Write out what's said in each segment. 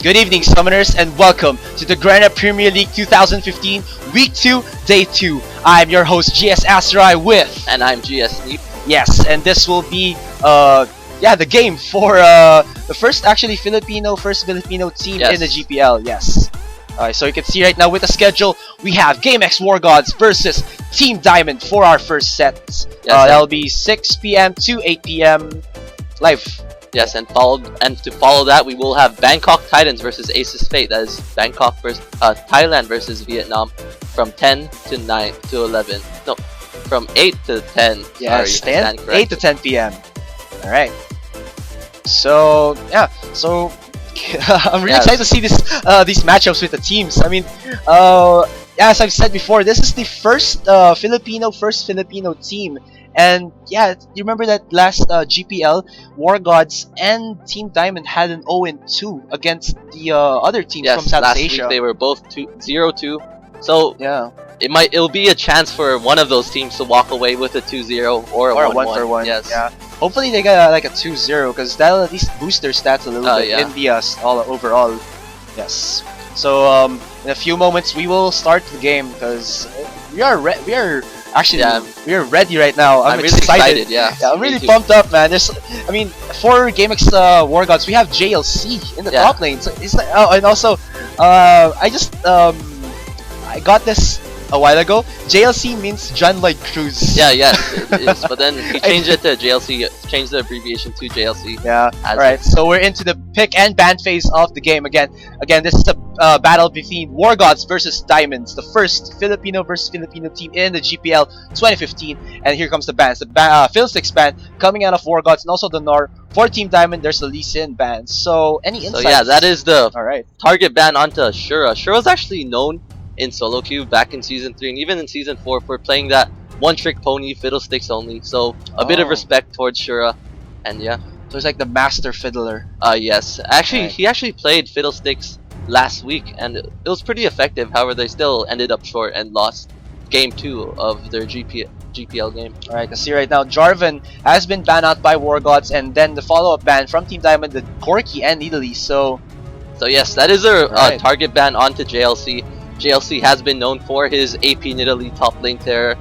Good evening, Summoners, and welcome to the Granite Premier League 2015 Week 2, Day 2. I'm your host, GS Asterai with... And I'm GS Sleep. Yes, and this will be, the game for the first Filipino team in the GPL, yes. So you can see right now with the schedule, we have GameX War Gods versus Team Diamond for our first set. That'll be 6 p.m. to 8 p.m. live. Yes, and to follow that, we will have Bangkok Titans versus Aces Fate. That is Bangkok versus Thailand versus Vietnam from 10 to 9 to 11. No, from 8 to 10. Yes, sorry, 8 to 10 p.m. All right. So yeah, I'm really excited to see these matchups with the teams. I mean, as I've said before, this is the first Filipino team. And yeah, you remember that last GPL, War Gods and Team Diamond had an 0-2 against the other teams from Southeast Asia. Week they were both 0-2. So yeah, it'll be a chance for one of those teams to walk away with a 2-0 or a 1-1. Yes. Yeah. Hopefully they get like a 2-0 because that'll at least boost their stats a little bit in the all overall. Yes. So in a few moments we will start the game because we are ready right now. I'm really excited. Yeah, I'm really pumped up, man. For GameX War Gods, we have JLC in the top lane. So it's like, and also, I got this a while ago. JLC means John Lloyd Cruz. Yeah, yes, it is. But then he changed it to JLC. Changed the abbreviation to JLC. Yeah. All right. So we're into the pick and ban phase of the game again. This is the battle between War Gods versus Diamonds, the first Filipino versus Filipino team in the GPL 2015. And here comes the bans. The Fiddlesticks ban coming out of War Gods, and also the Nor for Team Diamond. There's the Lee Sin ban. So any insights? So yeah, that is the all target ban onto Shura. Shura's actually known in solo queue back in season 3 and even in season 4 for playing that one-trick pony, Fiddlesticks only. So a bit of respect towards Shura, and yeah. So it's like the master fiddler. Yes. Actually, he actually played Fiddlesticks last week, and it was pretty effective. However, they still ended up short and lost game 2 of their GPL game. Alright, I see right now Jarvan has been banned out by War Gods, and then the follow-up ban from Team Diamond, the Corky and Nidalee. So yes, that is a target ban onto JLC. JLC has been known for his AP Nidalee top lane terror.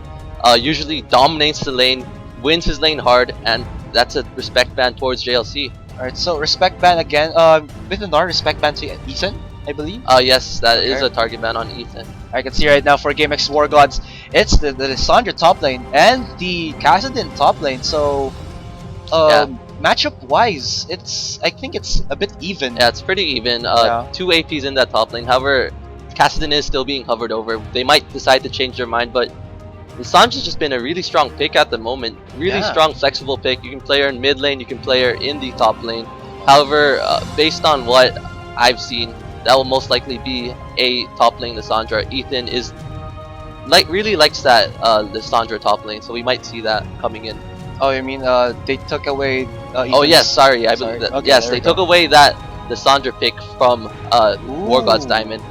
Usually dominates the lane, wins his lane hard, and that's a respect ban towards JLC. Alright, so respect ban again. With the Nor, respect ban to Ethan, I believe. Yes, that is a target ban on Ethan. I can see right now for GameX War Gods, it's the Lissandra top lane and the Kassadin top lane. So matchup wise, I think it's a bit even. Yeah, it's pretty even. 2 APs in that top lane. However, Kassadin is still being hovered over. They might decide to change their mind, but Lissandra's just been a really strong pick at the moment. Really strong, flexible pick. You can play her in mid lane, you can play her in the top lane. However, based on what I've seen, that will most likely be a top lane Lissandra. Ethan is really likes that Lissandra top lane, so we might see that coming in. Oh, you mean they took away? Oh yes, sorry. I believe that. Okay, yes, they took away that Lissandra pick from War Gods Diamond.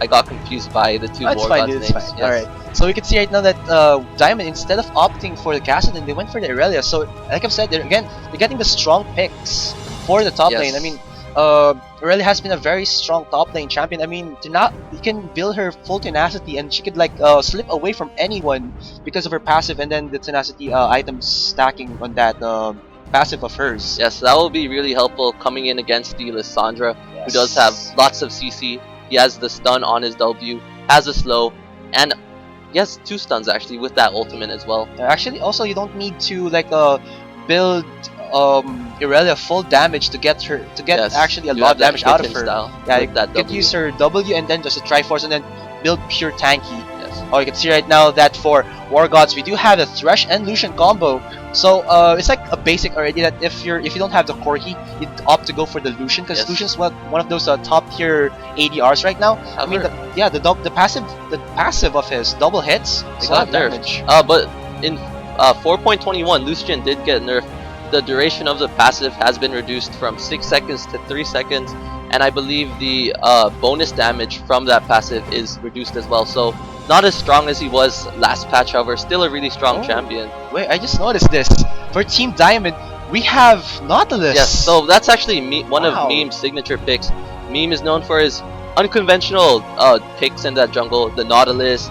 I got confused by the two War Gods names. Yes. Alright. So we can see right now that Diamond, instead of opting for the Kassadin, they went for the Irelia. So like I've said, they're getting the strong picks for the top lane. I mean, Irelia has been a very strong top lane champion. I mean, you can build her full tenacity, and she could slip away from anyone because of her passive, and then the tenacity items stacking on that passive of hers. Yes, that will be really helpful coming in against the Lissandra, who does have lots of CC. He has the stun on his W, has a slow, and he has 2 stuns actually with that ultimate as well. Actually, also you don't need to build Irelia full damage to get actually a lot of damage out of her. Yeah, you could use her W and then just a Triforce and then build pure tanky. Oh, you can see right now that for War Gods, we do have the Thresh and Lucian combo. So it's like a basic already that if you don't have the Corki, you opt to go for the Lucian because Lucian's one of those top tier ADRs right now. I mean, the passive of his double hits, they got nerfed. But in 4.21, Lucian did get nerfed. The duration of the passive has been reduced from 6 seconds to 3 seconds, and I believe the bonus damage from that passive is reduced as well. So not as strong as he was last patch, however, still a really strong champion. Wait, I just noticed this. For Team Diamond, we have Nautilus. Yes, so that's actually one of Meme's signature picks. Meme is known for his unconventional picks in that jungle: the Nautilus,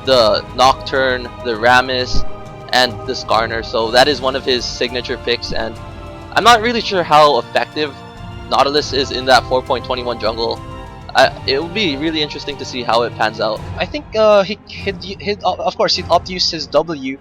the Nocturne, the Rammus, and the Skarner. So that is one of his signature picks, and I'm not really sure how effective Nautilus is in that 4.21 jungle. It will be really interesting to see how it pans out. I think he'd of course he'd opt to use his W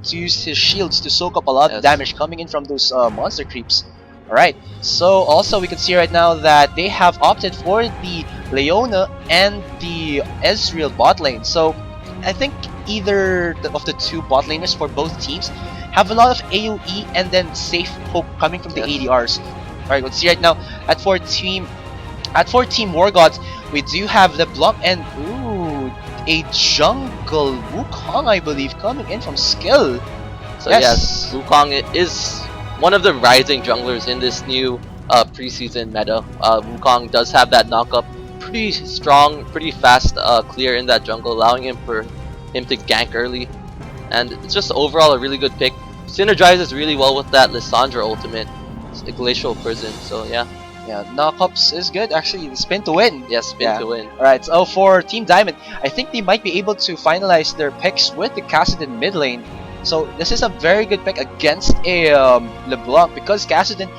to use his shields to soak up a lot of Yes. damage coming in from those monster creeps. Alright, so also we can see right now that they have opted for the Leona and the Ezreal bot lane. So I think either of the two bot laners for both teams have a lot of AoE and then safe poke coming from the Yes. ADRs. Alright, let's see right now at for Team War Gods, we do have LeBlanc and ooh, a jungle Wukong, I believe, coming in from skill. So yes, Wukong is one of the rising junglers in this new preseason meta. Wukong does have that knockup, pretty strong, pretty fast clear in that jungle, allowing him to gank early, and it's just overall a really good pick. Synergizes really well with that Lissandra ultimate, a Glacial Prison. So yeah. Yeah, knockups is good. Actually, the spin to win. Yes, spin to win. Alright, so for Team Diamond, I think they might be able to finalize their picks with the Kassadin mid lane. So this is a very good pick against a LeBlanc because Kassadin,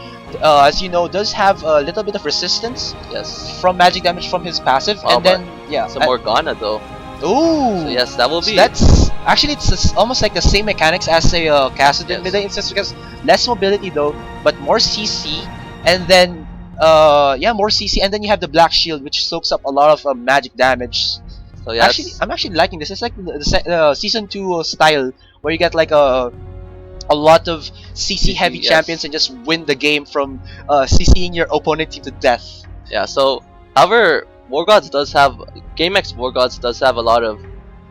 as you know, does have a little bit of resistance. Yes. From magic damage from his passive, oh, and then yeah, some Morgana though. Ooh. So yes, that will be. So that's actually it's almost like the same mechanics as a Kassadin mid lane. It's just because less mobility though, but more CC, and then yeah, more CC, and then you have the Black Shield, which soaks up a lot of magic damage. So yes. Actually, I'm actually liking this. It's like the season 2 style where you get like a lot of CC heavy champions and just win the game from CCing your opponent team to death. Yeah. So, however, War Gods does have GameX War Gods does have a lot of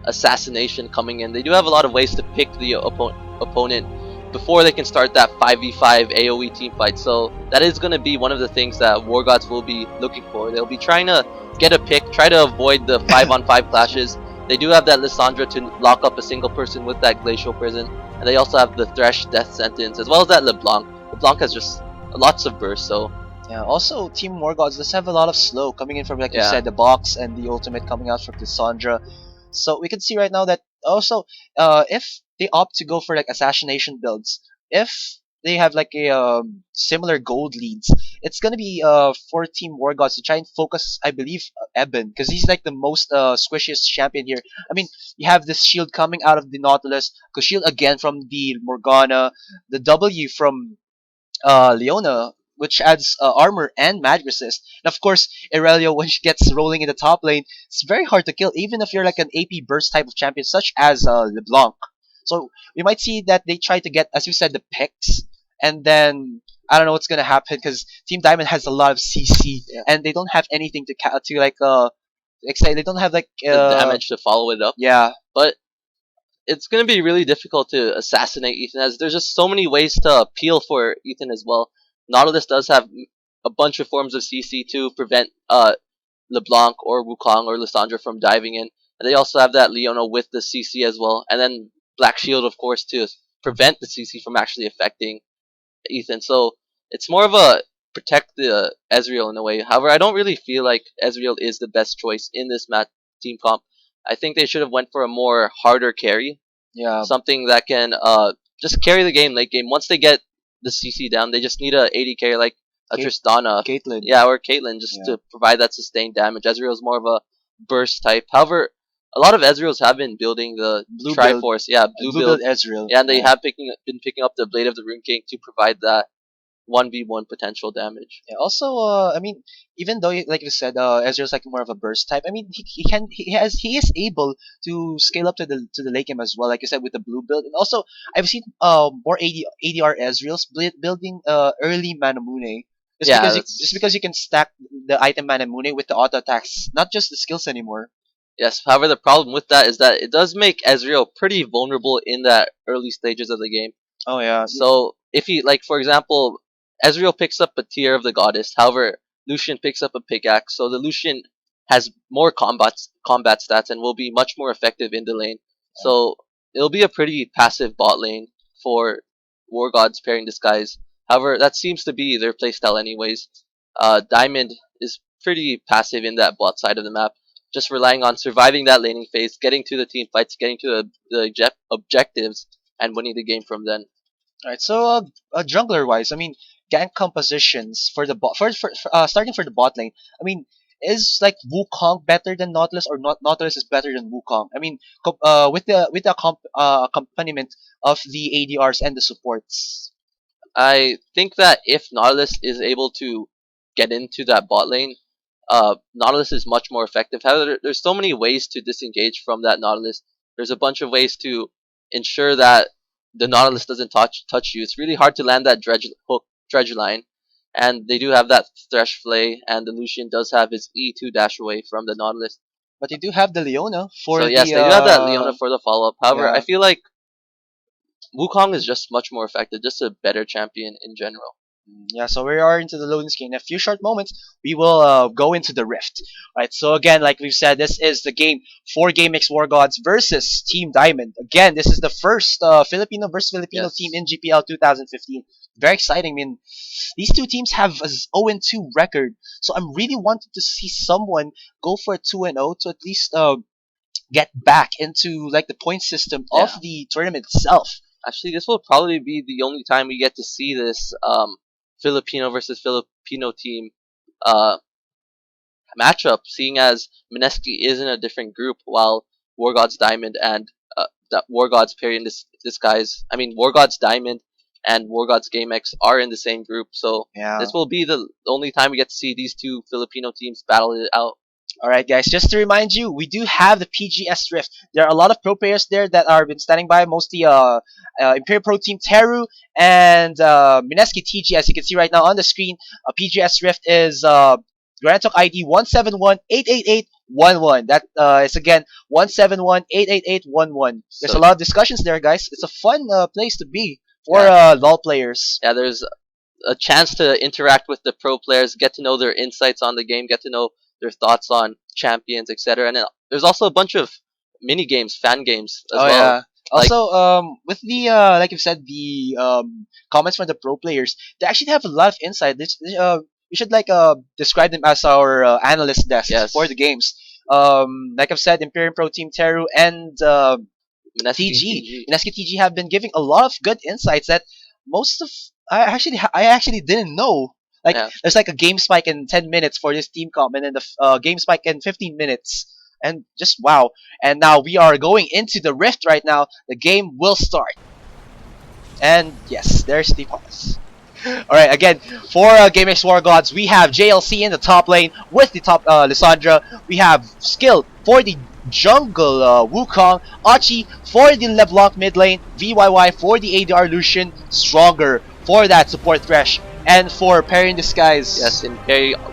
assassination coming in. They do have a lot of ways to pick the opponent before they can start that 5v5 AoE team fight. So that is going to be one of the things that War Gods will be looking for. They'll be trying to get a pick, try to avoid the 5-on-5 clashes. They do have that Lissandra to lock up a single person with that Glacial Prison, and they also have the Thresh Death Sentence, as well as that LeBlanc. LeBlanc has just lots of burst, so yeah. Also, Team War Gods does have a lot of slow coming in from, like you said, the box and the ultimate coming out from Lissandra. So we can see right now that also, if they opt to go for like assassination builds, if they have like a similar gold leads, it's gonna be for Team War Gods to try and focus, I believe, Eben, because he's like the most squishiest champion here. I mean, you have this shield coming out of the Nautilus, the shield again from the Morgana, the W from Leona, which adds armor and magic resist. And of course, Irelia, when she gets rolling in the top lane, it's very hard to kill, even if you're like an AP burst type of champion, such as LeBlanc. So we might see that they try to get, as you said, the picks, and then I don't know what's gonna happen because Team Diamond has a lot of CC, and they don't have anything to like they don't have like the damage to follow it up. Yeah, but it's going to be really difficult to assassinate Ethan, as there's just so many ways to appeal for Ethan as well. Nautilus does have a bunch of forms of CC to prevent LeBlanc or Wukong or Lissandra from diving in. And they also have that Leona with the CC as well. And then Black Shield, of course, to prevent the CC from actually affecting Ethan. So it's more of a protect the Ezreal in a way. However, I don't really feel like Ezreal is the best choice in this team comp. I think they should have went for a more harder carry. Yeah. Something that can just carry the game late game. Once they get the CC down, they just need a 80 carry like a Tristana. Caitlyn. Yeah, or Caitlyn, just to provide that sustained damage. Ezreal's more of a burst type. However, a lot of Ezreals have been building the Blue Triforce. Yeah, Blue build Ezreal. Yeah, and they have been picking up the Blade of the Rune King to provide that 1v1 potential damage. Yeah, also, I mean, even though, like you said, Ezreal's like more of a burst type. I mean, he is able to scale up to the late game as well, like you said, with the blue build. And also, I've seen more ADR Ezreals building early Manamune. Just because you can stack the item Manamune with the auto attacks, not just the skills anymore. Yes, however, the problem with that is that it does make Ezreal pretty vulnerable in that early stages of the game. Oh yeah. So if he, like, for example, Ezreal picks up a tier of the goddess, however, Lucian picks up a pickaxe, so the Lucian has more combat stats and will be much more effective in the lane. So it'll be a pretty passive bot lane for War Gods pairing Disguise. However, that seems to be their playstyle anyways. Diamond is pretty passive in that bot side of the map, just relying on surviving that laning phase, getting to the team fights, getting to the objectives, and winning the game from then. Alright, so jungler wise, I mean, gank compositions for the bot starting for the bot lane. I mean, is like Wukong better than Nautilus, or Nautilus is better than Wukong? I mean, with the accompaniment of the ADRs and the supports. I think that if Nautilus is able to get into that bot lane, Nautilus is much more effective. However, there's so many ways to disengage from that Nautilus. There's a bunch of ways to ensure that the Nautilus doesn't touch you. It's really hard to land that dredge line, and they do have that Thresh Flay, and the Lucian does have his E2 dash away from the Nautilus. But they do have the Leona So for yes, the they do have that Leona for the follow up. However, I yeah. feel like Wukong is just much more effective, just a better champion in general. Yeah, so we are into the loading screen. In a few short moments, we will go into the Rift. Right, so again, like we've said, this is the game for GameX War Gods versus Team Diamond. Again, this is the first Filipino versus Filipino team in GPL 2015. Very exciting. I mean, these two teams have a 0-2 record, so I'm really wanting to see someone go for a 2-0 to at least get back into like the point system of the tournament itself. Actually, this will probably be the only time we get to see this Filipino versus Filipino team uh, matchup, seeing as Mineski is in a different group, while War Gods Diamond and War Gods Perry in Disguise. I mean, War Gods Diamond and War Gods GameX are in the same group, so this will be the only time we get to see these two Filipino teams battle it out. Alright guys, just to remind you, we do have the PGS Rift. There are a lot of pro players there that are been standing by, mostly Imperial Pro Team Teru and Mineski TG. As you can see right now on the screen, PGS Rift is Grand Talk ID 171-888-11. That is again 171-888-11. There's a lot of discussions there, guys. It's a fun place to be for LoL players. Yeah, there's a chance to interact with the pro players, get to know their insights on the game, get to know their thoughts on champions, etc. And there's also a bunch of mini games, fan games as well. Yeah. Also, with the like you said, the comments from the pro players, they actually have a lot of insight. We should like describe them as our analyst desk for the games. Like I've said, Imperial Pro Team Teru and TG, Mineski TG have been giving a lot of good insights that most of I actually didn't know. Like there's like a game spike in 10 minutes for this team comp, and then the game spike in 15 minutes, and just wow. And now we are going into the Rift right now. The game will start, and yes, there's the pause. Alright, again, for GameX War Gods, we have JLC in the top lane with the top Lissandra. We have Skill for the jungle Wukong, Achi for the LeBlanc mid lane, VYY for the ADR Lucian, Stronger for that support Thresh, and for Perry in Disguise. Yes, in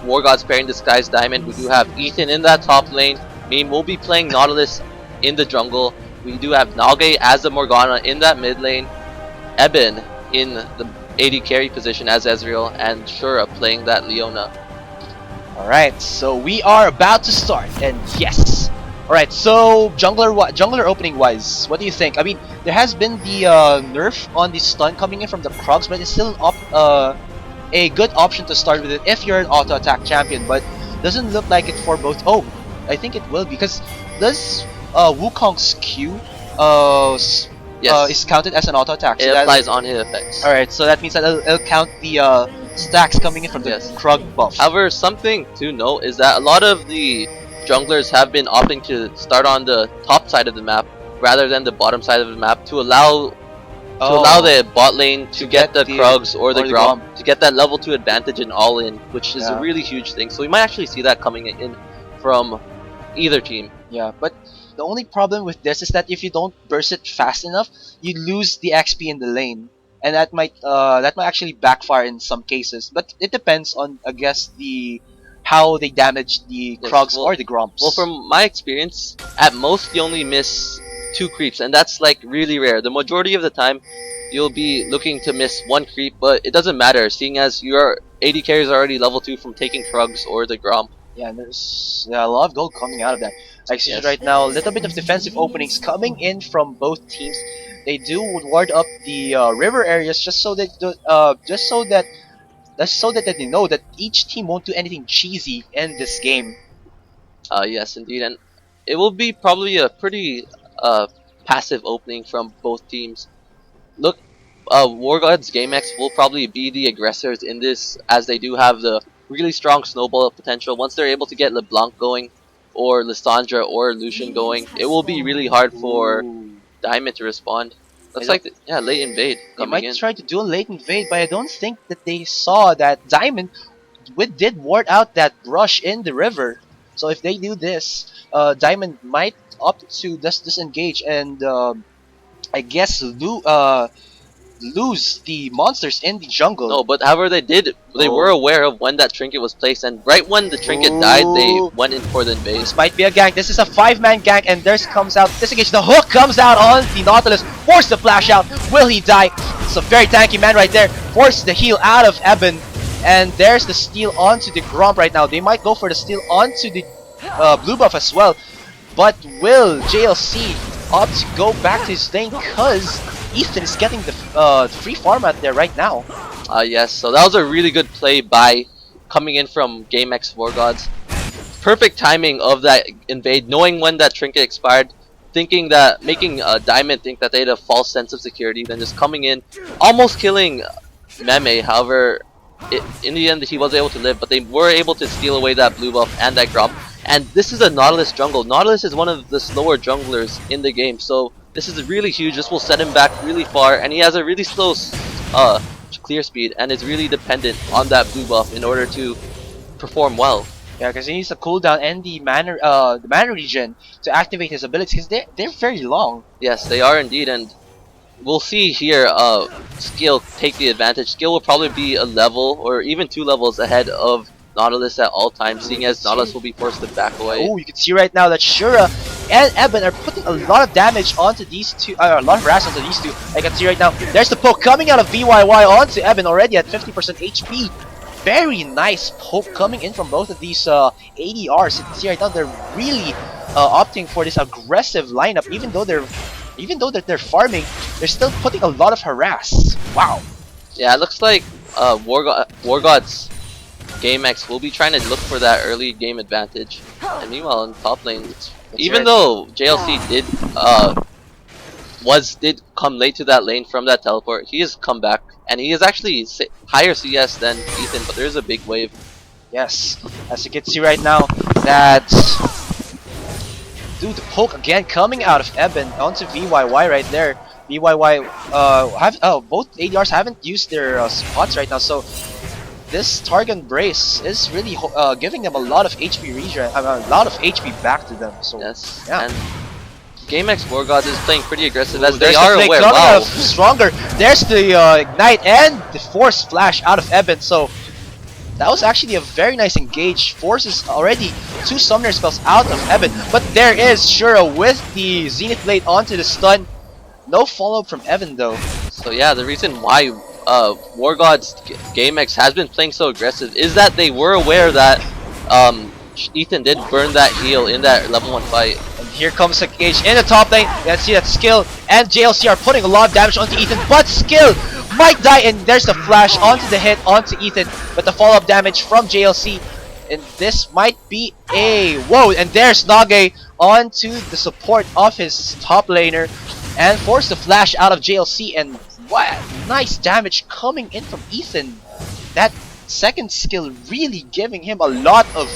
War Gods Perry in Disguise Diamond, we do have Ethan in that top lane. Meme will be playing Nautilus in the jungle. We do have Nage as the Morgana in that mid lane, Eben in the AD carry position as Ezreal, and Shura playing that Leona. Alright, so we are about to start, and yes! Alright, so jungler opening wise, what do you think? I mean, there has been the nerf on the stun coming in from the Krugs, but it's still a good option to start with it if you're an auto attack champion, but doesn't look like it for both. Oh, I think it will, because does Wukong's Q is counted as an auto attack. So it applies on hit effects. Alright, so that means that it'll count the stacks coming in from the Krug buff. However, something to note is that a lot of the junglers have been opting to start on the top side of the map rather than the bottom side of the map to allow the bot lane to get the Krugs or the Gromp to get that level 2 advantage in all in, which is a really huge thing. So we might actually see that coming in from either team. Yeah, but the only problem with this is that if you don't burst it fast enough, you lose the XP in the lane, and that might actually backfire in some cases. But it depends on, I guess, how they damage the Krugs or the Gromps. Well, from my experience, at most you only miss 2 creeps, and that's like really rare. The majority of the time, you'll be looking to miss 1 creep, but it doesn't matter, seeing as your AD carry is already level 2 from taking Krugs or the Gromp. Yeah, and there's a lot of gold coming out of that. I see right now a little bit of defensive openings coming in from both teams. They do ward up the river areas just so that That's so that they know that each team won't do anything cheesy in this game. Yes, indeed, and it will be probably a pretty passive opening from both teams. Look, War Gods GameX will probably be the aggressors in this, as they do have the really strong snowball potential. Once they're able to get LeBlanc going, or Lissandra or Lucian going, it will be really hard for Ooh. Diamond to respond. Looks I don't- like, yeah, late invade They coming might in. try to do a late invade, but I don't think that they saw that Diamond did ward out that rush in the river. So if they do this, Diamond might opt to just disengage and I guess lose the monsters in the jungle. No, but however they were Oh. aware of when that trinket was placed, and right when the trinket died, they Ooh. went in for the invade. This might be a gank. This is a 5-man gank, and there's comes out disengage. The hook comes out on the Nautilus. Force the flash out. Will he die? It's a very tanky man right there. Force the heal out of Eben. And there's the steal onto the Gromp right now. They might go for the steal onto the blue buff as well. But will JLC opt to go back to his lane because Ethan is getting the free farm out there right now. Yes, so that was a really good play by coming in from GameX War Gods. Perfect timing of that invade, knowing when that trinket expired, thinking that, making Diamond think that they had a false sense of security, then just coming in, almost killing Meme. However, in the end he was able to live, but they were able to steal away that blue buff and that Gromp. And this is a Nautilus jungle. Nautilus is one of the slower junglers in the game, so this is really huge. This will set him back really far, and he has a really slow clear speed, and is really dependent on that blue buff in order to perform well. Yeah, because he needs the cooldown and the mana regen to activate his abilities because they're very long. Yes, they are indeed, and we'll see here Skill take the advantage. Skill will probably be a level or even 2 levels ahead of Nautilus at all times, seeing as Nautilus will be forced to back away. Oh, you can see right now that Shura and Eben are putting a lot of damage onto these two, a lot of harass onto these two. I can see right now, there's the poke coming out of VYY onto Eben already at 50% HP. Very nice poke coming in from both of these ADRs. You can see right now they're really opting for this aggressive lineup, even though they're farming, they're still putting a lot of harass. Wow. Yeah, it looks like War Gods GameX will be trying to look for that early game advantage. And meanwhile, in top lane, even though JLC did come late to that lane from that teleport, he has come back, and he is actually higher CS than Ethan, but there is a big wave. Yes, as you can see right now, that dude, the poke again coming out of Eben onto VYY right there. VYY both ADRs haven't used their spots right now, so this Targon Brace is really giving them a lot of HP regen, a lot of HP back to them. So yes, yeah. and GameX War Gods is playing pretty aggressive, as There's they are the aware. Wow. Stronger. There's the Ignite and the Force Flash out of Eben. So that was actually a very nice engage. Forces already 2 Summoner spells out of Eben. But there is Shura with the Zenith Blade onto the stun. No follow-up from Evan though. So yeah, the reason why War Gods GameX has been playing so aggressive is that they were aware that Ethan did burn that heal in that level 1 fight. And here comes a Gage in the top lane. Let's see that Skill and JLC are putting a lot of damage onto Ethan, but Skill might die, and there's the flash onto the hit onto Ethan, but the follow-up damage from JLC, and this might be a whoa, and there's Nage onto the support of his top laner and force the flash out of JLC, and what nice damage coming in from Ethan. That second skill really giving him a lot of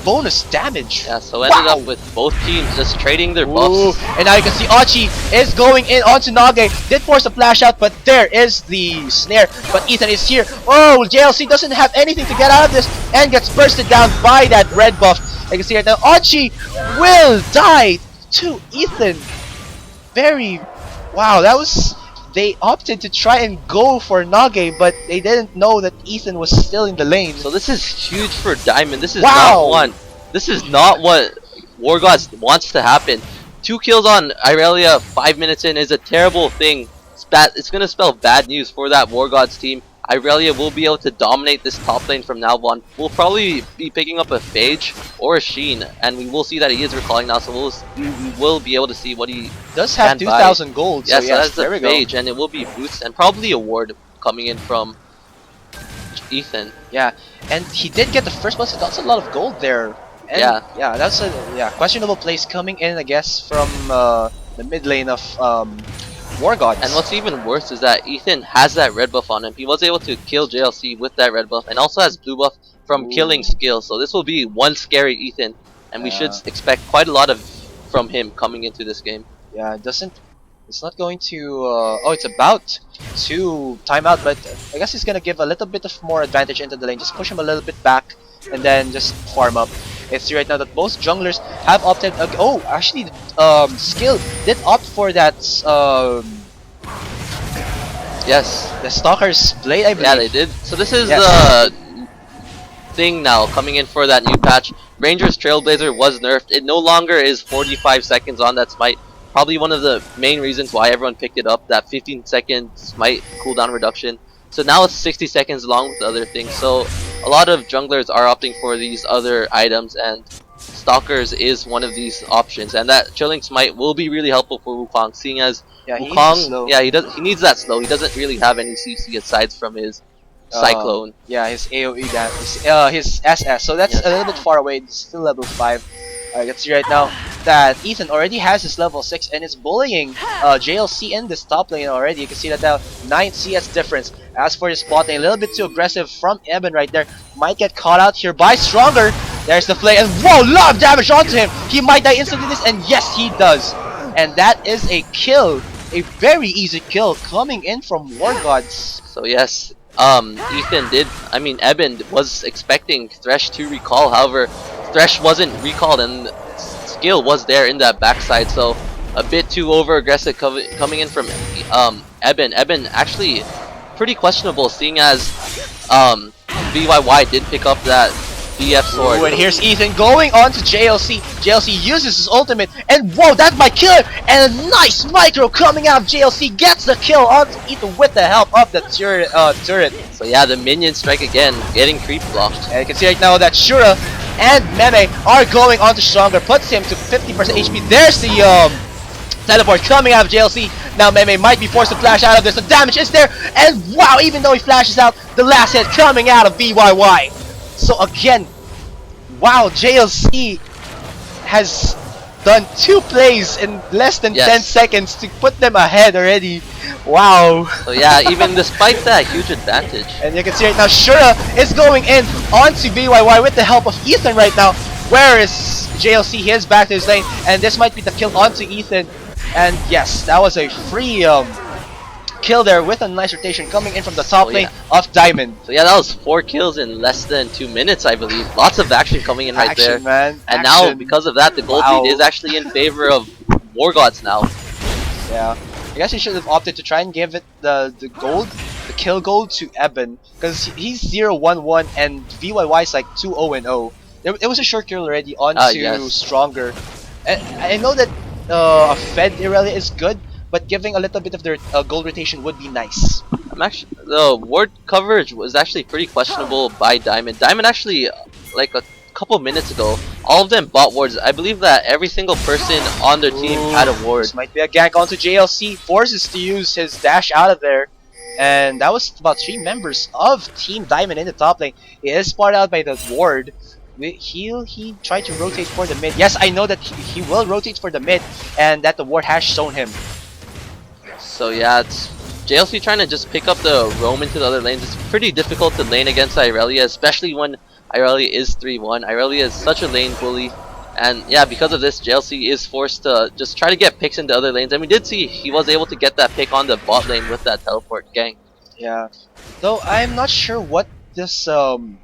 bonus damage. Yeah, so ended up with both teams just trading their buffs. And now you can see Achi is going in onto Nage. Did force a flash out, but there is the snare. But Ethan is here. Oh, JLC doesn't have anything to get out of this and gets bursted down by that red buff. You can see right now, Achi will die to Ethan. Very, wow, that was... They opted to try and go for Nage, but they didn't know that Ethan was still in the lane. So this is huge for Diamond. This is not one. This is not what War Gods wants to happen. 2 kills on Irelia 5 minutes in is a terrible thing. It's gonna spell bad news for that War Gods team. Irelia will be able to dominate this top lane from now on. We'll probably be picking up a Phage or a Sheen, and we will see that he is recalling now, so we will be able to see what he does have 2,000 gold. Yes, so yes, there we go. Phage, and it will be boost and probably a ward coming in from Ethan. Yeah, and he did get the first one, so that's a lot of gold there. And yeah, that's a questionable place coming in, I guess, from the mid lane of War Gods. And what's even worse is that Ethan has that red buff on him. He was able to kill JLC with that red buff, and also has blue buff from killing skill. So this will be one scary Ethan, and we should expect quite a lot of from him coming into this game. Yeah, it's not going to. Oh, it's about to time out, but I guess he's gonna give a little bit of more advantage into the lane. Just push him a little bit back, and then just farm up. It's right now that most junglers have opted. Oh, actually, Skill did opt for that. Yes, the Stalker's Blade, I believe. Yeah, they did. So this is the thing now coming in for that new patch. Ranger's Trailblazer was nerfed. It no longer is 45 seconds on that smite. Probably one of the main reasons why everyone picked it up, that 15-second smite cooldown reduction. So now it's 60 seconds along with the other things. So a lot of junglers are opting for these other items, and Stalkers is one of these options. And that Chilling Smite will be really helpful for Wukong, seeing as Wukong, he needs that slow. He doesn't really have any CC aside from his Cyclone. Yeah, his AoE damage, his SS. So that's a little bit far away. It's still level 5. I can see right now that Ethan already has his level 6 and is bullying JLC in this top lane already. You can see that now 9 CS difference. As for his spot lane, a little bit too aggressive from Eben right there. Might get caught out here by Stronger. There's the flay, and whoa, lot of damage onto him. He might die instantly this, and yes, he does. And that is a kill, a very easy kill coming in from War Gods. So yes, Eben was expecting Thresh to recall. However, Thresh wasn't recalled, and Skill was there in that backside. So a bit too over aggressive coming in from Eben. Eben actually pretty questionable, seeing as BYY did pick up that BF sword. Ooh, and here's Ethan going on to JLC. JLC uses his ultimate, and whoa, that's my killer! And a nice micro coming out of JLC gets the kill onto Ethan with the help of the turret. So yeah, the minions strike again, getting creep blocked. And you can see right now that Shura and Meme are going on to Stronger, puts him to 50% HP. There's the teleport coming out of JLC. Now Meme might be forced to flash out of this. The damage is there, and wow, even though he flashes out, the last hit coming out of BYY. So again, wow, JLC has done 2 plays in less than 10 seconds to put them ahead already. Wow. So yeah, even despite that huge advantage. And you can see right now, Shura is going in onto BYY with the help of Ethan right now. Where is JLC? He is back to his lane, and this might be the kill onto Ethan. And yes, that was a free kill there with a nice rotation coming in from the top lane of Diamond. So yeah, that was 4 kills in less than 2 minutes, I believe. Lots of action coming in right there. Man. And now, because of that, the gold lead is actually in favor of War Gods now. Yeah, I guess he should have opted to try and give it the kill gold to Eben, because he's 0-1-1 and VYY is like 2-0-0. It was a short kill already onto Stronger. And I know that a Fed Irelia is good, but giving a little bit of their gold rotation would be nice. The ward coverage was actually pretty questionable by Diamond. Diamond actually, like a couple minutes ago, all of them bought wards. I believe that every single person on their team had a ward. This might be a gank onto JLC. Forces to use his dash out of there. And that was about 3 members of Team Diamond in the top lane. He is spotted out by the ward. He tried to rotate for the mid. Yes, I know that he will rotate for the mid, and that the ward has shown him. So yeah, it's JLC trying to just pick up the roam into the other lanes. It's pretty difficult to lane against Irelia, especially when Irelia is 3-1. Irelia is such a lane bully. And yeah, because of this, JLC is forced to just try to get picks into other lanes. And we did see he was able to get that pick on the bot lane with that teleport gang. Yeah. Though I'm not sure what this warding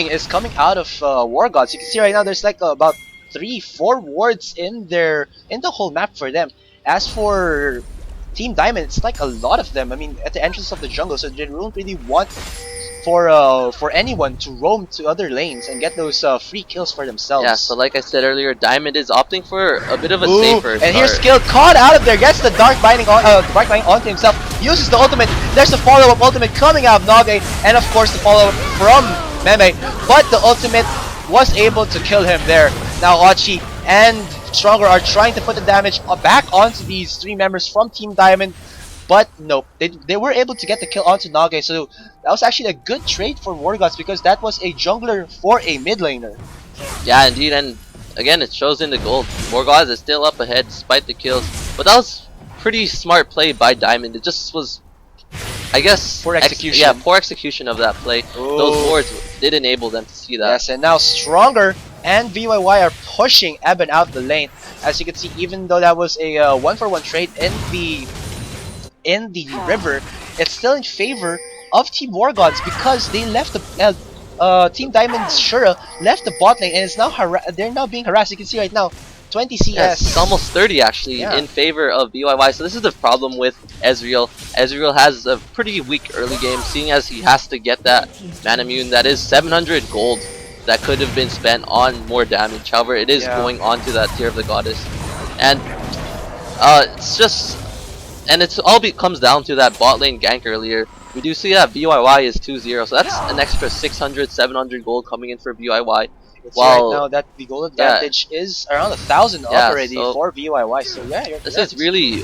is coming out of War Gods. You can see right now there's like about 3-4 wards in the whole map for them. As for Team Diamond, it's like a lot of them. I mean, at the entrance of the jungle, so they don't really want for anyone to roam to other lanes and get those free kills for themselves. Yeah, so like I said earlier, Diamond is opting for a bit of a safer start. And here's Skill caught out of there, gets the dark binding onto himself, uses the ultimate. There's the follow-up ultimate coming out of Nage, and of course the follow-up from Meme. But the ultimate was able to kill him there. Now Ochi and Stronger are trying to put the damage back onto these 3 members from Team Diamond, But nope, they were able to get the kill onto Nage, so that was actually a good trade for War Gods because that was a jungler for a mid laner. Yeah, indeed, and again, it shows in the gold. Morgaz is still up ahead despite the kills, but that was pretty smart play by Diamond. It just was, I guess, poor execution. Yeah, poor execution of that play. Ooh. Those wards did enable them to see that. Yes, and now Stronger and VYY are pushing Eben out the lane. As you can see, even though that was a 1-for-1 trade in the river, it's still in favor of Team War Gods because they left the Team Diamond's Shura left the bot lane and it's now they're now being harassed. You can see right now 20 CS. Yes, it's almost 30 actually in favor of BYY. So this is the problem with Ezreal. Ezreal has a pretty weak early game, seeing as he has to get that Manamune that is 700 gold that could have been spent on more damage. However, it is going on to that tier of the goddess, and it's just, and it's all comes down to that bot lane gank earlier. We do see that BYY is 2-0, so that's an extra 600, 700 gold coming in for BYY. Right now that the gold advantage is around 1,000 up already for BYY. So yeah, this is really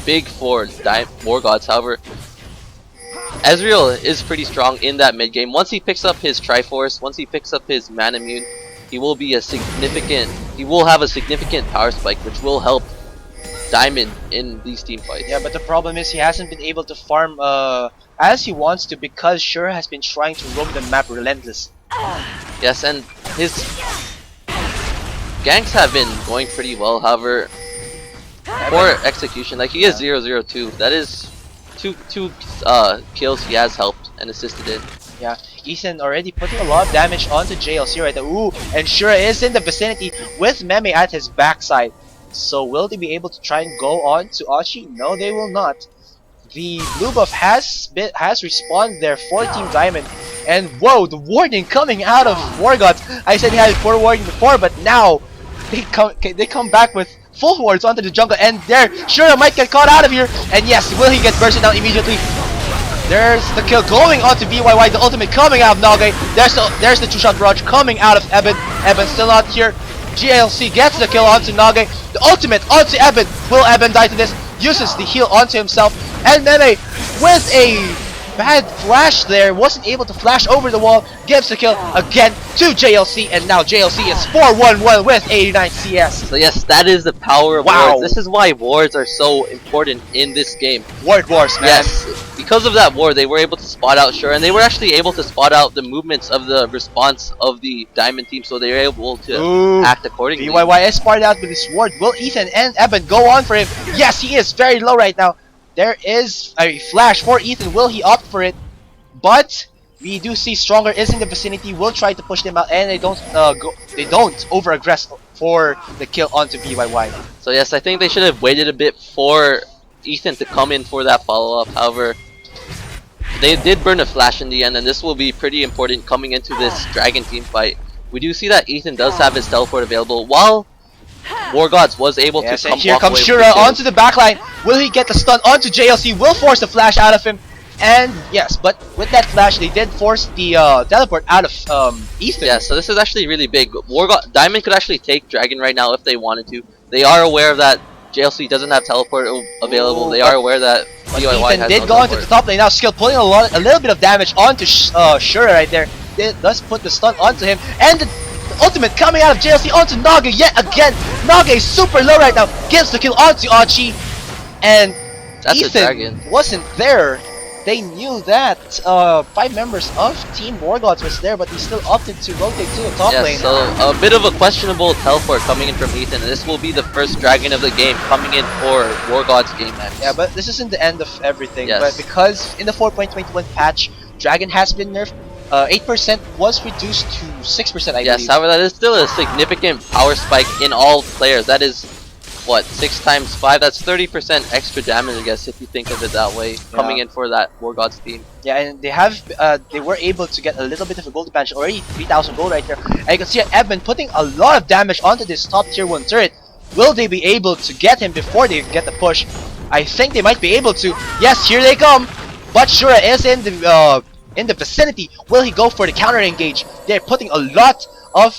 big for War Gods. However, Ezreal is pretty strong in that mid game. Once he picks up his Triforce, once he picks up his Manamune, he will have a significant power spike, which will help Diamond in these team fights. Yeah, but the problem is he hasn't been able to farm as he wants to because Shura has been trying to roam the map relentless. Yes, and his ganks have been going pretty well. However, poor execution. Like he is 0-0-2. That is two kills he has helped and assisted in. Yeah, Ethan already putting a lot of damage onto JLC right there. Ooh, and Shura is in the vicinity with Meme at his backside. So will they be able to try and go on to Achi? No, they will not. The blue buff has respawned there for Team Diamond, and whoa, the warning coming out of War Gods. I said he had poor warning before, but now they come back with full wards onto the jungle, and there, Shura might get caught out of here. And yes, will he get bursted down immediately? There's the kill going onto BYY, the ultimate coming out of Nage. There's the two-shot barrage coming out of Eben. Eben still not here. GLC gets the kill onto Nage. The ultimate onto Eben. Will Eben die to this? Uses the heal onto himself. And Meme with a bad flash there, wasn't able to flash over the wall, gives the kill again to JLC, and now JLC is 4-1-1 with 89 CS. So yes, that is the power of wards. This is why wards are so important in this game. Ward wars, man. Yes, because of that ward, they were able to spot out Shura, and they were actually able to spot out the movements of the response of the Diamond team, so they were able to act accordingly. BYY is spotted out with his ward. Will Ethan and Eben go on for him? Yes, he is very low right now. There is a flash for Ethan. Will he opt for it? But we do see Stronger is in the vicinity. Will try to push them out, and they don't over aggress for the kill onto BYY. So yes, I think they should have waited a bit for Ethan to come in for that follow up. However, they did burn a flash in the end, and this will be pretty important coming into this Dragon team fight. We do see that Ethan does have his teleport available, while War Gods was able to come. Here comes Shura onto the backline. Will he get the stun onto JLC? Will force the flash out of him. And yes, but with that flash, they did force the teleport out of Ethan. Yeah, so this is actually really big. Diamond could actually take Dragon right now if they wanted to. They are aware that JLC doesn't have teleport available. They are aware that BYY Ethan did go into the top lane now. Skill pulling a little bit of damage onto Shura right there. It does put the stun onto him, and the ultimate coming out of JLC onto Nage yet again. Nage is super low right now. Gives the kill onto Achi, and that's Ethan wasn't there. They knew that 5 members of Team War Gods was there, but he still opted to rotate to the top lane. So a bit of a questionable teleport coming in from Ethan, and this will be the first Dragon of the game coming in for War Gods game match. Yeah, but this isn't the end of everything. But because in the 4.21 patch, Dragon has been nerfed, 8% was reduced to 6%, I believe. Yes, however, that is still a significant power spike in all players. That is, what, 6 times 5? That's 30% extra damage, I guess, if you think of it that way, coming in for that War Gods team. Yeah, and they were able to get a little bit of a gold advantage, already 3,000 gold right there. And you can see Eben putting a lot of damage onto this top tier 1 turret. Will they be able to get him before they get the push? I think they might be able to. Yes, here they come. But Shura is in the vicinity. Will he go for the counter engage? They're putting a lot of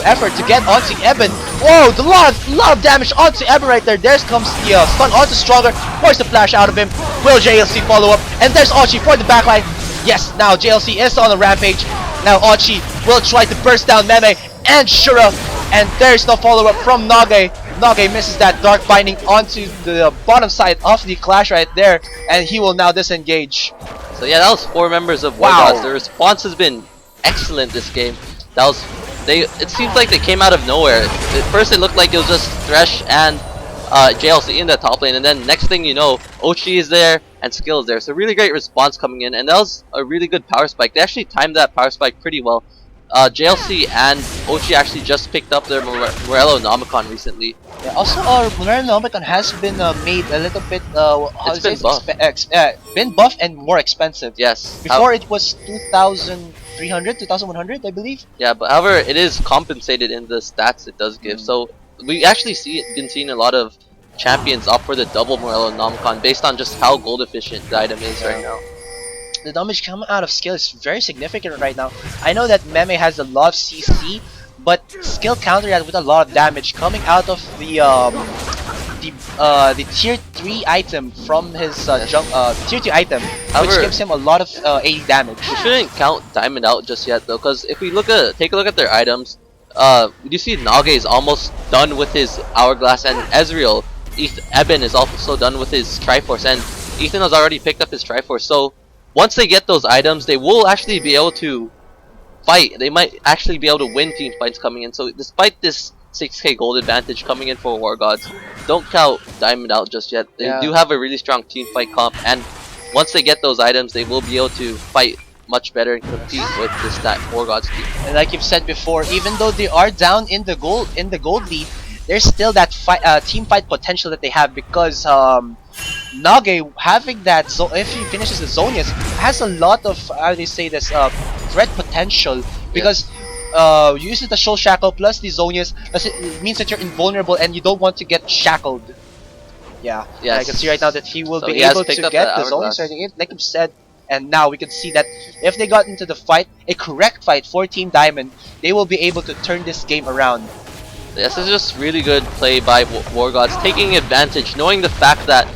effort to get onto Eben. Whoa, the lot of damage onto Eben right there. There comes the stun onto Stronger, force the flash out of him. Will JLC follow up? And there's Ochi for the backline. Yes, now JLC is on a rampage. Now Ochi will try to burst down Meme and Shura, and there's no follow-up from Nage. Nage misses that Dark Binding onto the bottom side of the Clash right there, and he will now disengage. So yeah, that was 4 members of War Gods. The response has been excellent this game. It seems like they came out of nowhere. At first it looked like it was just Thresh and JLC in the top lane, and then next thing you know, Ochi is there and Skill is there. So really great response coming in, and that was a really good power spike. They actually timed that power spike pretty well. JLC and Ochi actually just picked up their Morello Nomicon recently. Yeah, also, Morello Nomicon has been made a little bit, been buffed and more expensive. Yes. Before it was 2,300, 2,100, I believe. Yeah, but however, it is compensated in the stats it does give. So we actually been seeing a lot of champions up for the double Morello Nomicon based on just how gold efficient the item is right now. The damage coming out of Skill is very significant right now. I know that Meme has a lot of CC, but Skill countered that with a lot of damage coming out of the tier 3 item from his tier 2 item, which gives him a lot of 80 damage. We shouldn't count Diamond out just yet though, because if we take a look at their items, you see Nage is almost done with his Hourglass, and Ezreal, Eben is also done with his Triforce, and Ethan has already picked up his Triforce. So once they get those items, they will actually be able to fight. They might actually be able to win team fights coming in. So despite this 6k gold advantage coming in for War Gods, don't count Diamond out just yet. They do have a really strong team fight comp, and once they get those items, they will be able to fight much better and compete with this War Gods team. And like you've said before, even though they are down in the gold lead, there's still that team fight potential that they have, because Nage having that, so if he finishes the Zonius, has a lot of, how do you say this, threat potential, because uses the Soul Shackle plus the Zonius, it means that you're invulnerable and you don't want to get shackled. Yeah, I can see right now that he will be able to get the Zonius right, like you said, and now we can see that if they got into the fight, a correct fight for Team Diamond, they will be able to turn this game around. This is just really good play by War Gods, taking advantage, knowing the fact that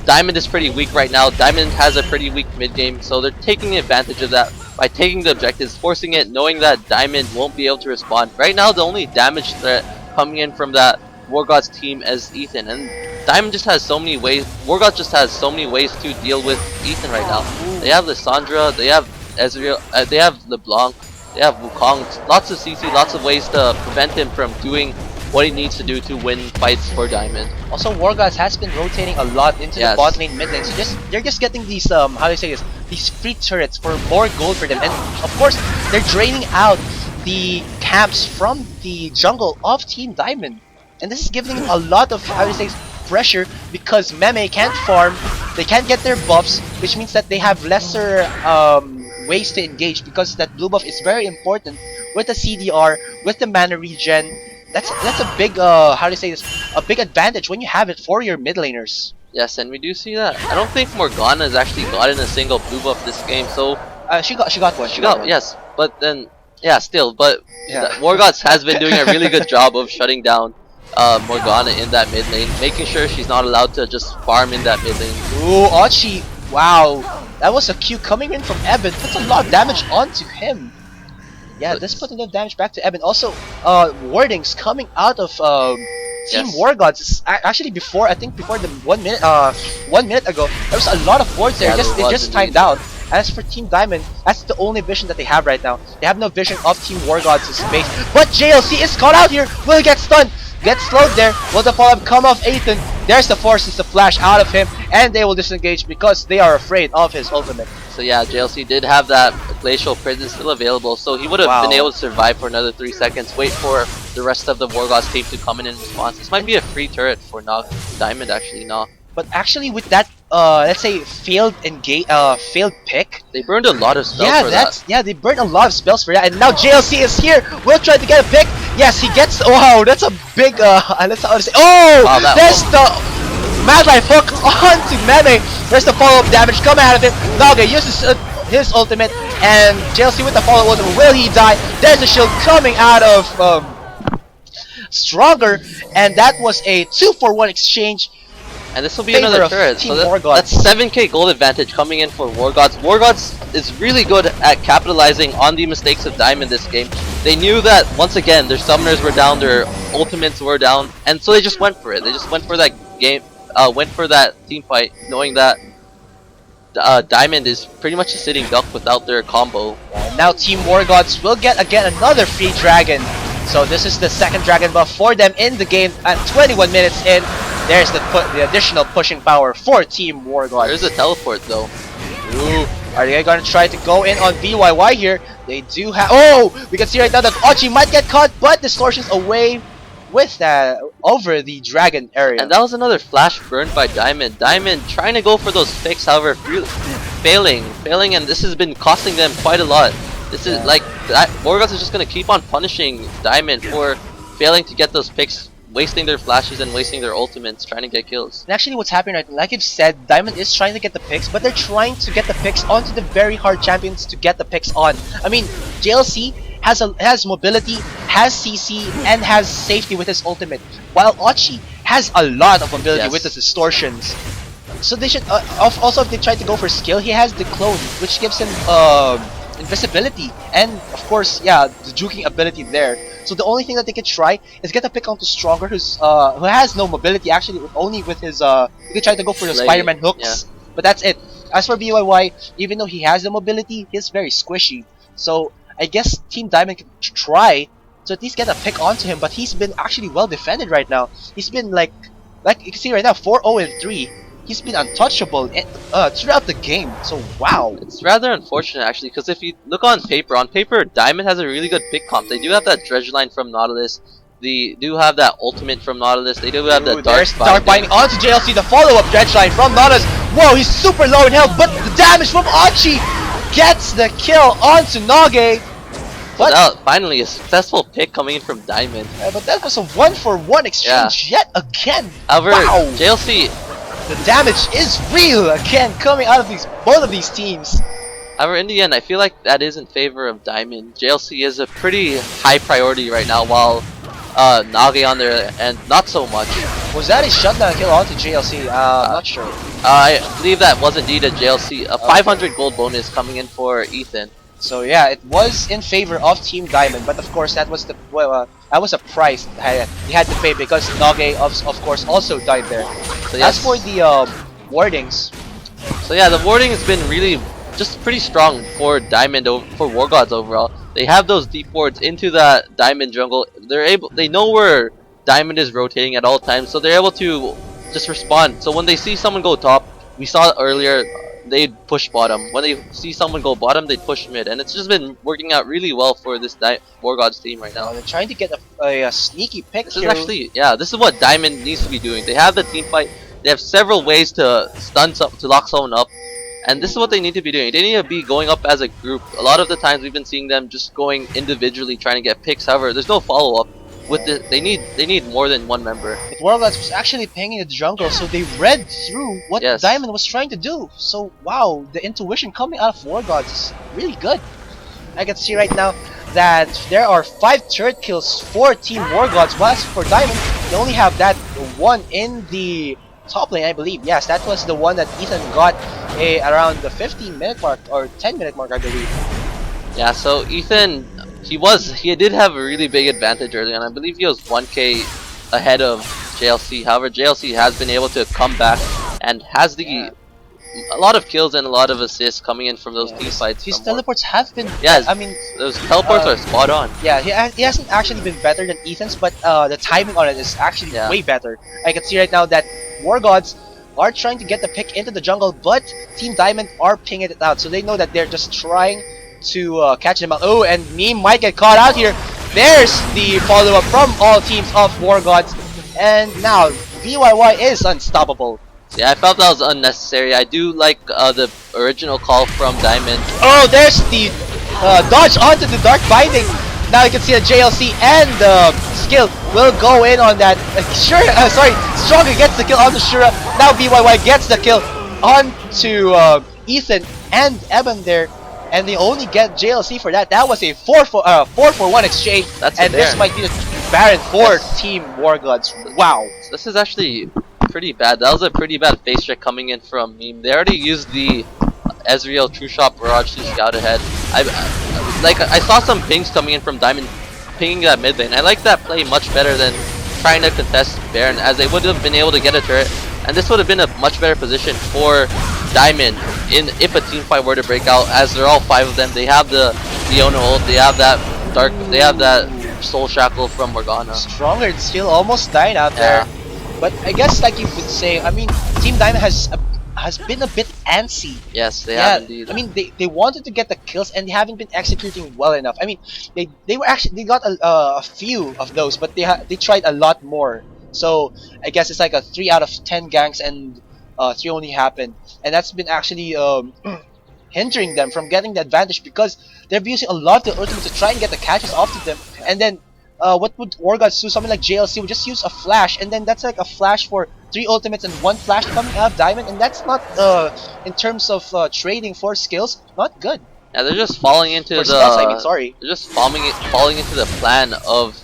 Diamond is pretty weak right now. Diamond has a pretty weak mid game, so they're taking advantage of that by taking the objectives, forcing it, knowing that Diamond won't be able to respond. Right now, the only damage threat coming in from that War Gods team is Ethan, and Diamond just has so many ways. War Gods just has so many ways to deal with Ethan right now. They have Lissandra, they have Ezreal, they have LeBlanc, they have Wukong, lots of CC, lots of ways to prevent him from doing what he needs to do to win fights for Diamond. Also, War Gods has been rotating a lot into the bot lane, mid lane, so they're just getting these how do you say this, these free turrets for more gold for them, and of course they're draining out the camps from the jungle of Team Diamond, and this is giving them a lot of, how do you say, pressure, because Meme can't farm, they can't get their buffs, which means that they have lesser ways to engage, because that blue buff is very important with the CDR, with the mana regen. That's a big how do you say this, a big advantage when you have it for your mid laners. Yes, and we do see that. I don't think Morgana has actually gotten a single blue buff this game, so she got one. She got one. Yes, but then still, but War Gods has been doing a really good job of shutting down Morgana in that mid lane, making sure she's not allowed to just farm in that mid lane. Ooh, Ochi, wow, that was a Q coming in from Eben, puts a lot of damage onto him. Yeah, this put a lot of damage back to Eben. Also, wardings coming out of Team War Gods. Actually, I think before the 1 minute ago, there was a lot of wards there. They just timed out. As for Team Diamond, that's the only vision that they have right now. They have no vision of Team War Gods' space. But JLC is caught out here. Will he get stunned? Get slowed there. Will the follow-up come off Ethan? There's the forces to flash out of him, and they will disengage because they are afraid of his ultimate. So yeah, JLC did have that Glacial Prison still available, so he would have been able to survive for another 3 seconds, wait for the rest of the War Gods team to come in response. This might be a free turret for Diamond actually, But actually with that, let's say, failed pick, they burned a lot of spells for that. Yeah, they burned a lot of spells for that, and now JLC is here, will try to get a pick. Yes, he gets, wow, that's a big, let's say, there's the Mad Life hook onto Meme. There's the follow-up damage coming out of it. Nage uses his ultimate, and JLC with the follow ultimate. Will he die? There's a shield coming out of Stronger, and that was a 2-for-1 exchange. And this will be another turret, so that's 7k gold advantage coming in for War Gods. War Gods is really good at capitalizing on the mistakes of Diamond this game. They knew that, once again, their summoners were down, their ultimates were down, and so they just went for it. They just went for that game, went for that team fight, knowing that Diamond is pretty much a sitting duck without their combo. And now Team War Gods will get again another free dragon. So this is the second dragon buff for them in the game at 21 minutes in. There's the additional pushing power for Team War Gods. There's a teleport though. Ooh, are they going to try to go in on VYY here? They do have. Oh, we can see right now that Ochi might get caught, but Distortion's away with that over the dragon area. And that was another flash burned by Diamond. Diamond trying to go for those picks, however, failing, and this has been costing them quite a lot. This is like that. War Gods is just gonna keep on punishing Diamond for failing to get those picks, wasting their flashes and wasting their ultimates, trying to get kills. And actually what's happening right now, like I've said, Diamond is trying to get the picks, but they're trying to get the picks onto the very hard champions to get the picks on. I mean, JLC has mobility, has CC, and has safety with his ultimate, while Ochi has a lot of mobility with his distortions. So they should also, if they try to go for skill, he has the clone, which gives him invisibility, and of course, yeah, the juking ability there. So the only thing that they can try is get a pick onto Stronger, who has no mobility actually, only with his you can try to go for the Spider-Man hooks, but that's it. As for BYY, even though he has the mobility, he's very squishy. So I guess Team Diamond can try to at least get a pick onto him, but he's been actually well defended right now. He's been like you can see right now, 4-0-3. He's been untouchable throughout the game. So wow, it's rather unfortunate actually, because if you look on paper, Diamond has a really good pick comp. They do have that dredge line from Nautilus. They do have that ultimate from Nautilus. They do have that dark binding onto JLC. The follow-up dredge line from Nautilus. Whoa, he's super low in health, but the damage from Ochi gets the kill onto Nage. But finally a successful pick coming in from Diamond. But that was a 1-for-1 exchange yet again. However, JLC, the damage is real again coming out of both of these teams. However, in the end, I feel like that is in favor of Diamond. JLC is a pretty high priority right now, while Nage on there and not so much. Was that a shutdown kill onto JLC? I'm not sure. I believe that was indeed a JLC. A 500 gold bonus coming in for Ethan. So yeah, it was in favor of Team Diamond, but of course that was the that was a price he had to pay, because Nage of course also died there. So as for the wardings, so yeah, the warding has been really just pretty strong for Diamond for War Gods overall. They have those deep wards into that Diamond jungle. They know where Diamond is rotating at all times, so they're able to just respond. So when they see someone go top, we saw it earlier, they'd push bottom. When they see someone go bottom, they'd push mid, and it's just been working out really well for this War Gods team right now. They're trying to get a sneaky pick. This is actually, this is what Diamond needs to be doing. They have the team fight. They have several ways to to lock someone up, and this is what they need to be doing. They need to be going up as a group. A lot of the times we've been seeing them just going individually trying to get picks. However, there's no follow up. With this, they need more than one member. But War Gods was actually playing in the jungle, so they read through what Diamond was trying to do. So wow, the intuition coming out of War Gods is really good. I can see right now that there are 5 turret kills for Team War Gods, whilst for Diamond, they only have that one in the top lane, I believe. Yes, that was the one that Ethan got around the 15-minute mark or 10-minute mark, I believe. Yeah, so Ethan, he did have a really big advantage early, and I believe he was 1k ahead of JLC. However, JLC has been able to come back and has a lot of kills and a lot of assists coming in from those team fights. His teleports have been, I mean, those teleports are spot on. Yeah, he hasn't actually been better than Ethan's, but the timing on it is actually way better. I can see right now that War Gods are trying to get the pick into the jungle, but Team Diamond are pinging it out, so they know that they're just trying to catch them out. Oh, and Meme might get caught out here. There's the follow-up from all teams of War Gods, and now VYY is unstoppable. Yeah, I felt that was unnecessary. I do like the original call from Diamond. Oh, there's the dodge onto the Dark Binding. Now you can see that JLC and Skill will go in on that. Stronger gets the kill onto Shura. Now BYY gets the kill onto Ethan and Eben there. and they only get JLC for that. That was a 4-for-1 exchange, and this might be the Baron for Team War Gods. Wow. This is actually pretty bad. That was a pretty bad face check coming in from Meme. They already used the Ezreal True Shot Barrage to scout ahead. I saw some pings coming in from Diamond, pinging that mid lane. I like that play much better than trying to contest Baron, as they would have been able to get a turret, and this would have been a much better position for Diamond if a team fight were to break out, as they're all 5 of them. They have the Leona ult, they have that Soul Shackle from Morgana. Stronger still almost died out there. But I guess, like you've been saying, I mean, Team Diamond has been a bit antsy. Yes, they have indeed. I mean, they wanted to get the kills and they haven't been executing well enough. I mean, they got a few of those, but they tried a lot more. So I guess it's like a 3 out of 10 ganks, and 3 only happened, and that's been actually hindering them from getting the advantage, because they're using a lot of the ultimate to try and get the catches off to them. And then what would War Gods do? Something like JLC would just use a flash, and then that's like a flash for 3 ultimates and 1 flash coming out of Diamond, and that's not in terms of trading for skills, not good. Yeah, they're just falling into They're just falling into the plan of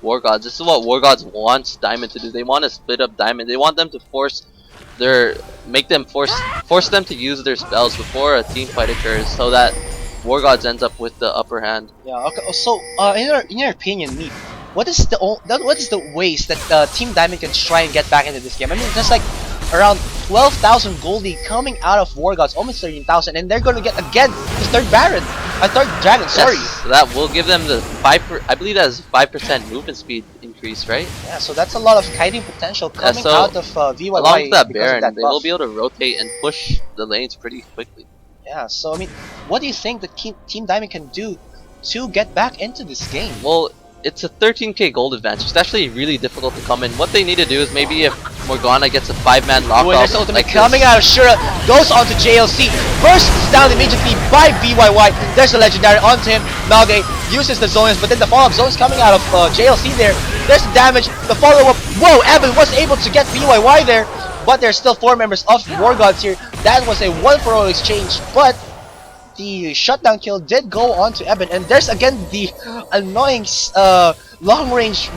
War Gods. This is what War Gods wants Diamond to do. They want to split up Diamond. They want them to force them to use their spells before a team fight occurs, so that War Gods ends up with the upper hand. Yeah. Okay. So, in your opinion, Meep, what is the ways that Team Diamond can try and get back into this game? I mean, there's like around 12,000 goldie coming out of War Gods, almost 13,000, and they're gonna get again the third dragon. Sorry. Yes, that will give them the 5%. I believe that is 5% movement speed increase, right? Yeah. So that's a lot of kiting potential coming out of VYY. Along with that Baron, they will be able to rotate and push the lanes pretty quickly. Yeah. So I mean, what do you think that Team Diamond can do to get back into this game? Well, it's a 13k gold advantage. It's actually really difficult to come in. What they need to do is, maybe if Morgana gets a 5-man lock off, there's ultimate coming out of Shura, goes onto JLC, bursts down immediately by VYY. There's a legendary onto him. Nage uses the zones, but then the follow-up zones coming out of JLC there. There's the damage, the follow-up. Whoa, Evan was able to get VYY there, but there's still 4 members of War Gods here. That was a 1-for-0 exchange, but the shutdown kill did go on to Eben, and there's again the annoying long-range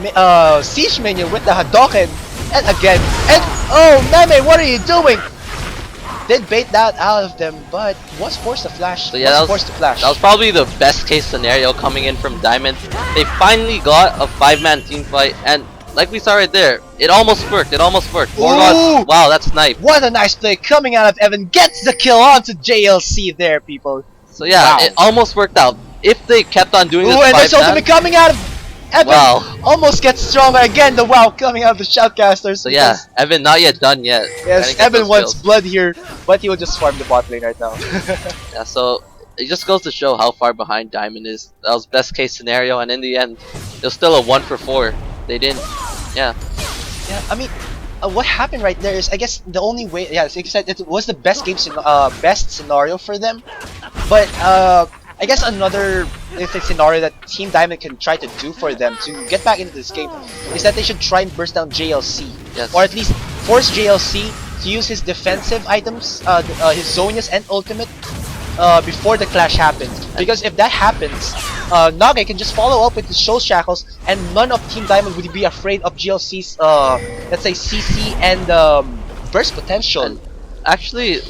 siege minion with the Hadoken, and oh Meme, what are you doing? Did bait that out of them, but was forced to flash. So yeah, that was probably the best case scenario coming in from Diamond. They finally got a 5-man team fight, and like we saw right there, it almost worked. Wow, that's snipe. What a nice play coming out of Evan. Gets the kill onto JLC there, people. So yeah, it almost worked out. If they kept on doing this, and there's ultimate coming out of Evan. Wow. Almost gets stronger again. The wow coming out of the Shoutcasters. So yeah, Evan not yet done yet. Yes, Evan wants blood here, but he will just farm the bot lane right now. Yeah, so it just goes to show how far behind Diamond is. That was best case scenario, and in the end, it was still a 1-for-4. They didn't. Yeah. Yeah, I mean, what happened right there is, I guess the only way, yeah, like you said, it was the best scenario for them. But I guess another scenario that Team Diamond can try to do for them to get back into this game is that they should try and burst down JLC, or at least force JLC to use his defensive items, his Zonias and ultimate, before the clash happens. Because if that happens, Nage can just follow up with his Soul Shackles, and none of Team Diamond would be afraid of GLC's, let's say, CC and burst potential. And actually,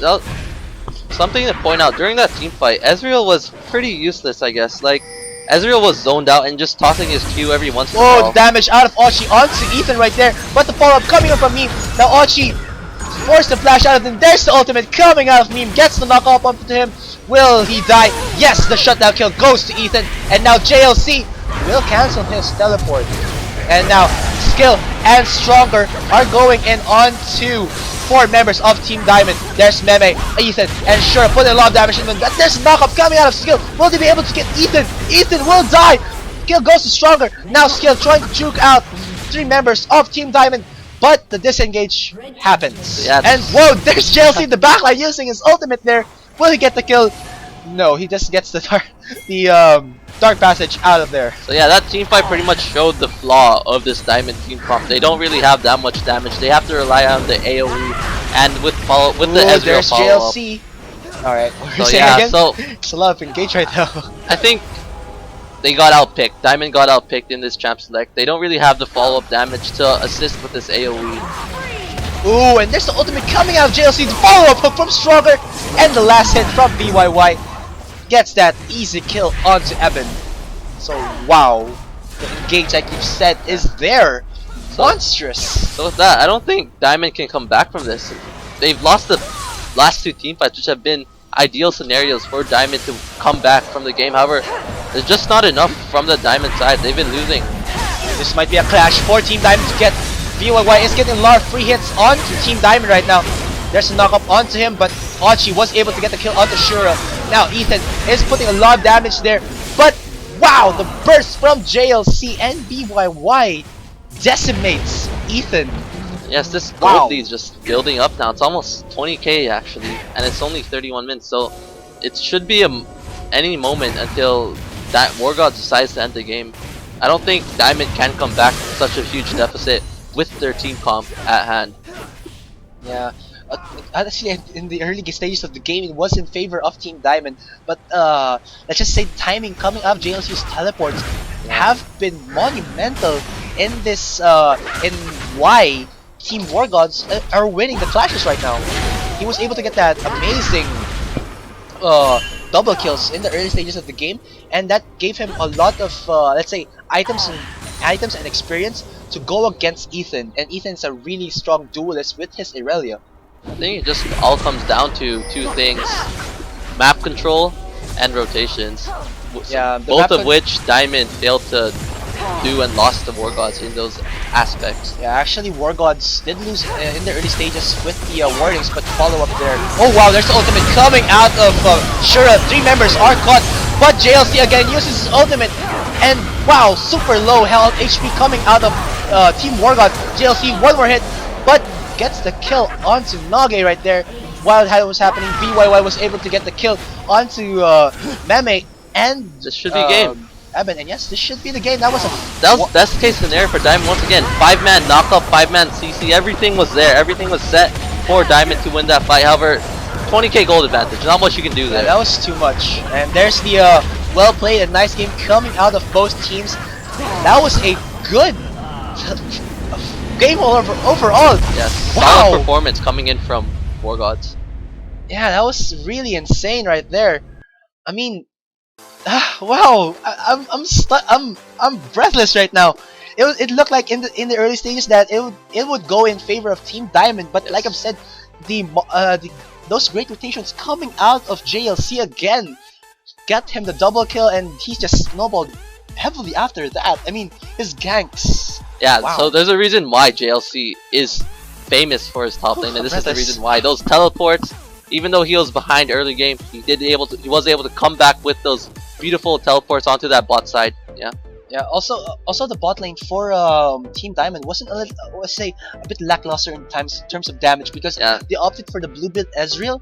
something to point out, during that team fight, Ezreal was pretty useless, I guess. Like, Ezreal was zoned out and just tossing his Q every once in a while. Oh, damage out of Ochi onto Ethan right there, but the follow-up coming up from Meme. Now Ochi forced the flash out of him. There's the ultimate coming out of Meme, gets the knockoff onto him. Will he die? Yes, the shutdown kill goes to Ethan, and now JLC will cancel his teleport. And now Skill and Stronger are going in on to 4 members of Team Diamond. There's Meme, Ethan, and Shura putting a lot of damage in them. There's a knockup coming out of Skill. Will they be able to get Ethan? Ethan will die. Skill goes to Stronger. Now Skill trying to juke out 3 members of Team Diamond, but the disengage happens. Yeah, and whoa, there's JLC in the backline using his ultimate there. Will he get the kill? No, he just gets the dark passage out of there. So yeah, that team fight pretty much showed the flaw of this Diamond team comp. They don't really have that much damage. They have to rely on the AoE, and with the Ezreal there's follow-up. JLC. Alright, So yeah, so it's a lot of engage right now. I think they got outpicked. Diamond got outpicked in this champ select. They don't really have the follow-up damage to assist with this AoE. Ooh, and there's the ultimate coming out of JLC. The follow-up hook from Stronger, and the last hit from BYY gets that easy kill onto Eben. So wow, the engage, like you said, is there. Monstrous. So with that, I don't think Diamond can come back from this. They've lost the last two team fights, which have been ideal scenarios for Diamond to come back from the game. However, there's just not enough from the Diamond side. They've been losing. This might be a clash for Team Diamond to get. BYY is getting a lot of free hits onto Team Diamond right now. There's a knock-up onto him, but Hachi was able to get the kill onto Shura. Now Ethan is putting a lot of damage there, but wow, the burst from JLC and BYY decimates Ethan. Yes, this gold lead is just building up now. It's almost 20k actually, and it's only 31 minutes, so it should be any moment until that War God decides to end the game. I don't think Diamond can come back from such a huge deficit with their team comp at hand. Yeah, actually in the early stages of the game it was in favor of Team Diamond, but let's just say the timing coming up JLC's teleports have been monumental in this in why Team War Gods are winning the clashes right now. He was able to get that amazing double kills in the early stages of the game, and that gave him a lot of let's say items and experience to go against Ethan, and Ethan's a really strong duelist with his Irelia. I think it just all comes down to two things: map control and rotations. Yeah, both of which Diamond failed to do and lost the War Gods in those aspects. Yeah, actually War Gods did lose in the early stages with the warnings, but follow up there. Oh wow, there's the ultimate coming out of Shura. 3 members are caught, but JLC again uses his ultimate, and wow, super low health HP coming out of Team War God. JLC, one more hit, but gets the kill onto Nage right there. While that was happening, BYY was able to get the kill onto Meme, and this should be game. Eben, and yes, this should be the game. That was best case scenario for Diamond once again. 5-man knockup, 5-man CC, everything was there. Everything was set for Diamond to win that fight. However, 20k gold advantage, not much you can do there. Yeah, that was too much. And there's the well played and nice game coming out of both teams. That was a good game overall. Yes, wow. Solid performance coming in from War Gods. Yeah, that was really insane right there. I mean, wow, I'm breathless right now. It looked like in the early stages that it would go in favor of Team Diamond, but like I've said, those great rotations coming out of JLC again got him the double kill, and he just snowballed heavily after that. I mean, his ganks. Yeah, wow. So there's a reason why JLC is famous for his top lane, and this is the reason why. Those teleports, even though he was behind early game, he was able to come back with those beautiful teleports onto that bot side. Yeah. Yeah. Also the bot lane for Team Diamond wasn't a bit lackluster in terms of damage, because they opted for the blue build Ezreal,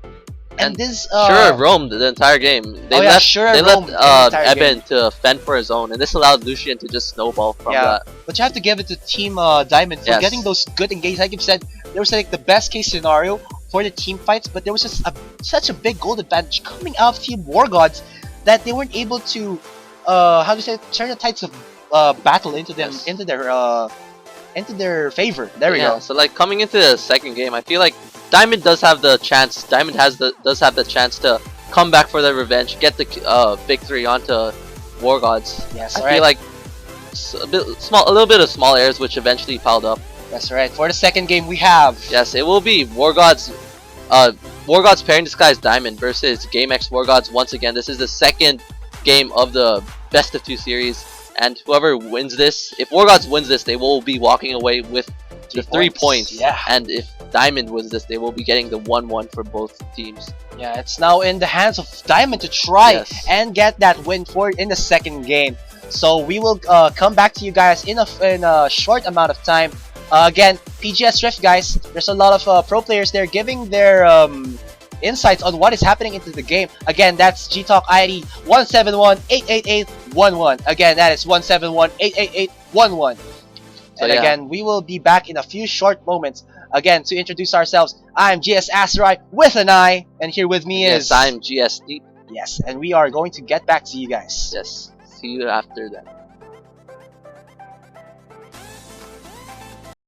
and this Shura roamed the entire game. They left Eben to fend for his own, and this allowed Lucian to just snowball from that. But you have to give it to Team Diamond for getting those good engagements. Like you said, there was like the best case scenario for the team fights, but there was just such a big gold advantage coming out of Team War Gods that they weren't able to turn the tides of battle into their favor. There we go. So like coming into the second game, I feel like Diamond does have the chance. Diamond does have the chance to come back for their revenge, get the victory onto War Gods. Yes, I feel like a little bit of small errors which eventually piled up. That's right. For the second game, we have it will be War Gods Pairing Disguise Diamond versus GameX War Gods once again. This is the second game of the best of 2 series, and whoever wins this, if War Gods wins this, they will be walking away with the 3 points. Yeah. And if Diamond wins this, they will be getting the 1-1 for both teams. Yeah, it's now in the hands of Diamond to try and get that win in the second game. So we will come back to you guys in a short amount of time. Again, PGS Rift guys, there's a lot of pro players there giving their insights on what is happening into the game. Again, that's GTalk ID 171-888-11. Again, that is 171-888-11. And again, we will be back in a few short moments. Again, to introduce ourselves, I'm GS Asteroid with an I, and here with me is... Yes, I'm GS Deep. Yes, and we are going to get back to you guys. Yes, see you after that.